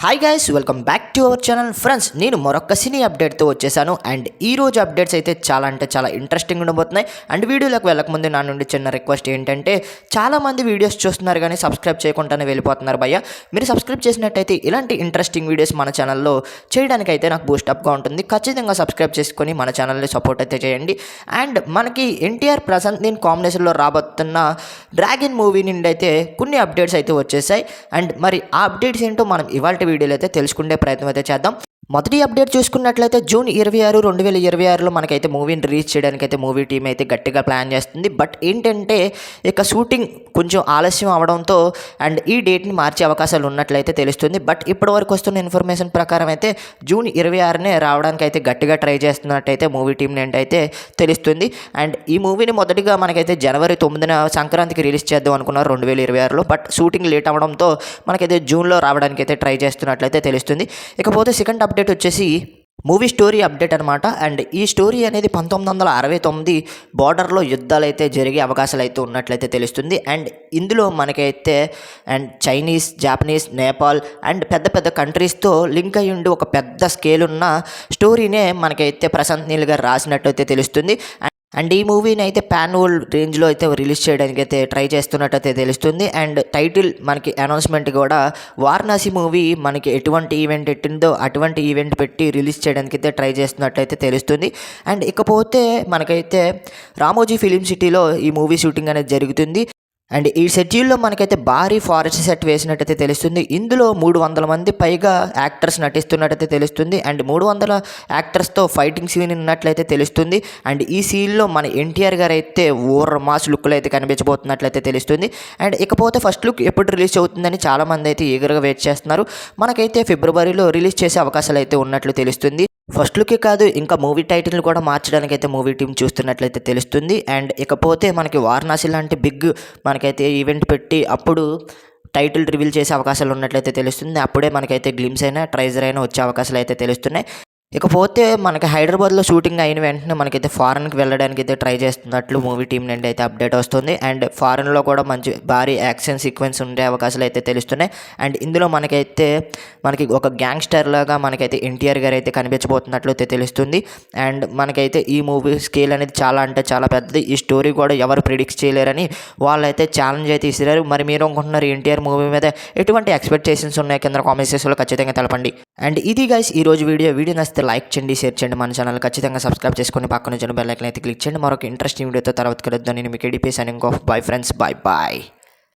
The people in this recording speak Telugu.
Hi guys, welcome back to our channel. Friends, నేను మరొక సినీ అప్డేట్తో వచ్చేసాను. అండ్ ఈ రోజు అప్డేట్స్ అయితే చాలా ఇంట్రెస్టింగ్ ఉండబోతున్నాయి. అండ్ వీడియోలోకి వెళ్ళకముందు నా నుండి చిన్న రిక్వెస్ట్ ఏంటంటే, చాలామంది వీడియోస్ చూస్తున్నారు కానీ సబ్స్క్రైబ్ చేయకుండానే వెళ్ళిపోతున్నారు భయ్య. మీరు సబ్స్క్రైబ్ చేసినట్టయితే ఇలాంటి ఇంట్రెస్టింగ్ వీడియోస్ మన ఛానల్లో చేయడానికైతే నాకు బూస్టప్గా ఉంటుంది. ఖచ్చితంగా సబ్స్క్రైబ్ చేసుకొని మన ఛానల్ని సపోర్ట్ అయితే చేయండి. అండ్ మనకి ఎన్టీఆర్ ప్రశాంత్ నీల్ కాంబినేషన్లో రాబోతున్న డ్రాగన్ మూవీ నుండి అయితే కొన్ని అప్డేట్స్ అయితే వచ్చేసాయి. అండ్ మరి ఆ అప్డేట్స్ ఏంటో మనం ఇవాళ వీడియోలో అయితే తెలుసుకునే ప్రయత్నం అయితే చేద్దాం. మొదటి అప్డేట్ చూసుకున్నట్లయితే జూన్ 26, 2026లో మనకైతే మూవీని రిలీజ్ చేయడానికి అయితే మూవీ టీం అయితే గట్టిగా ప్లాన్ చేస్తుంది. బట్ ఏంటంటే ఇక షూటింగ్ కొంచెం ఆలస్యం అవడంతో అండ్ ఈ డేట్ని మార్చే అవకాశాలు ఉన్నట్లయితే తెలుస్తుంది. బట్ ఇప్పటివరకు వస్తున్న ఇన్ఫర్మేషన్ ప్రకారం అయితే జూన్ 26నే రావడానికి అయితే గట్టిగా ట్రై చేస్తున్నట్టయితే మూవీ టీం ఏంటైతే తెలుస్తుంది. అండ్ ఈ మూవీని మొదటిగా మనకైతే జనవరి 9న సంక్రాంతికి రిలీజ్ చేద్దాం అనుకున్నారు 2026లో. బట్ షూటింగ్ లేట్ అవ్వడంతో మనకైతే జూన్లో రావడానికి అయితే ట్రై చేస్తున్నట్లయితే తెలుస్తుంది. ఇకపోతే సెకండ్ అప్డేట్ వచ్చేసి మూవీ స్టోరీ అప్డేట్ అనమాట. అండ్ ఈ స్టోరీ అనేది 1969 బార్డర్లో యుద్ధాలు అయితే జరిగే అవకాశాలు అయితే ఉన్నట్లయితే తెలుస్తుంది. అండ్ ఇందులో మనకైతే and Chinese, Japanese, Nepal and పెద్ద కంట్రీస్తో లింక్ అయ్యి ఉండి ఒక పెద్ద స్కేల్ ఉన్న స్టోరీనే మనకైతే ప్రశాంత్ నీల్ గారు రాసినట్టయితే తెలుస్తుంది. అండ్ ఈ మూవీని అయితే పాన్ వరల్డ్ రేంజ్లో అయితే రిలీజ్ చేయడానికి అయితే ట్రై చేస్తున్నట్టయితే తెలుస్తుంది. అండ్ టైటిల్ మనకి అనౌన్స్మెంట్ కూడా వారణాసి మూవీ మనకి ఎటువంటి ఈవెంట్ పెట్టిందో అటువంటి ఈవెంట్ పెట్టి రిలీజ్ చేయడానికి అయితే ట్రై చేస్తున్నట్టయితే తెలుస్తుంది. అండ్ ఇకపోతే మనకైతే రామోజీ ఫిలిం సిటీలో ఈ మూవీ షూటింగ్ అనేది జరుగుతుంది. అండ్ ఈ షెడ్యూల్లో మనకైతే భారీ ఫారెస్ట్ సెట్ వేసినట్టయితే తెలుస్తుంది. ఇందులో 300 మంది పైగా యాక్టర్స్ నటిస్తున్నట్టయితే తెలుస్తుంది. అండ్ 300 యాక్టర్స్తో ఫైటింగ్ సీన్ ఉన్నట్లయితే తెలుస్తుంది. అండ్ ఈ సీన్లో మన ఎన్టీఆర్ గారు అయితే మాస్ లుక్లో అయితే కనిపించబోతున్నట్లయితే తెలుస్తుంది. అండ్ ఇకపోతే ఫస్ట్ లుక్ ఎప్పుడు రిలీజ్ అవుతుందని చాలామంది అయితే ఈగర్గా వెయిట్ చేస్తున్నారు. మనకైతే ఫిబ్రవరిలో రిలీజ్ చేసే అవకాశాలు అయితే ఉన్నట్లు తెలుస్తుంది. ఫస్ట్ లుకే కాదు, ఇంకా మూవీ టైటిల్ని కూడా మార్చడానికి అయితే మూవీ టీం చూస్తున్నట్లయితే తెలుస్తుంది. అండ్ ఇకపోతే మనకి వారణాసి లాంటి బిగ్ మనకైతే ఈవెంట్ పెట్టి అప్పుడు టైటిల్ రివీల్ చేసే అవకాశాలు ఉన్నట్లయితే తెలుస్తుంది. అప్పుడే మనకైతే గ్లిమ్స్ అయినా ట్రైజర్ అయినా వచ్చే అవకాశాలు అయితే తెలుస్తున్నాయి. ఇకపోతే మనకి హైదరాబాద్లో షూటింగ్ అయిన వెంటనే మనకైతే ఫారెన్కి వెళ్ళడానికి అయితే ట్రై చేస్తున్నట్లు మూవీ టీం నుండి అయితే అప్డేట్ వస్తుంది. అండ్ ఫారెన్లో కూడా మంచి భారీ యాక్షన్ సీక్వెన్స్ ఉండే అవకాశాలు అయితే తెలుస్తున్నాయి. అండ్ ఇందులో మనకి ఒక గ్యాంగ్స్టర్ లాగా మనకైతే ఎన్టీఆర్ గారు అయితే కనిపించబోతున్నట్లు అయితే తెలుస్తుంది. అండ్ మనకైతే ఈ మూవీ స్కేల్ అనేది చాలా పెద్దది. ఈ స్టోరీ కూడా ఎవరు ప్రిడిక్ట్ చేయలేరని వాళ్ళైతే ఛాలెంజ్ అయితే ఇస్తారు. మరి మీరు అనుకుంటున్నారు ఎన్టీఆర్ మూవీ మీద ఎటువంటి ఎక్స్పెక్టేషన్స్ ఉన్నాయి కింద కామెంట్ సెక్షన్లో ఖచ్చితంగా తెలపండి. అండ్ ఇది గైస్ ఈ రోజు వీడియో నచ్చితే లైక్ చేయండి, షేర్ చేయండి, మన ఛానల్ ఖచ్చితంగా సబ్స్క్రైబ్ చేసుకొని పక్కన బెల్ ఐకాన్ అయితే క్లిక్ చేయండి. మరొక ఇంట్రెస్టింగ్ వీడియోతో తర్వాత కలుద్దాం. నేను మీకు ఎడిపి signing off. Bye friends, by.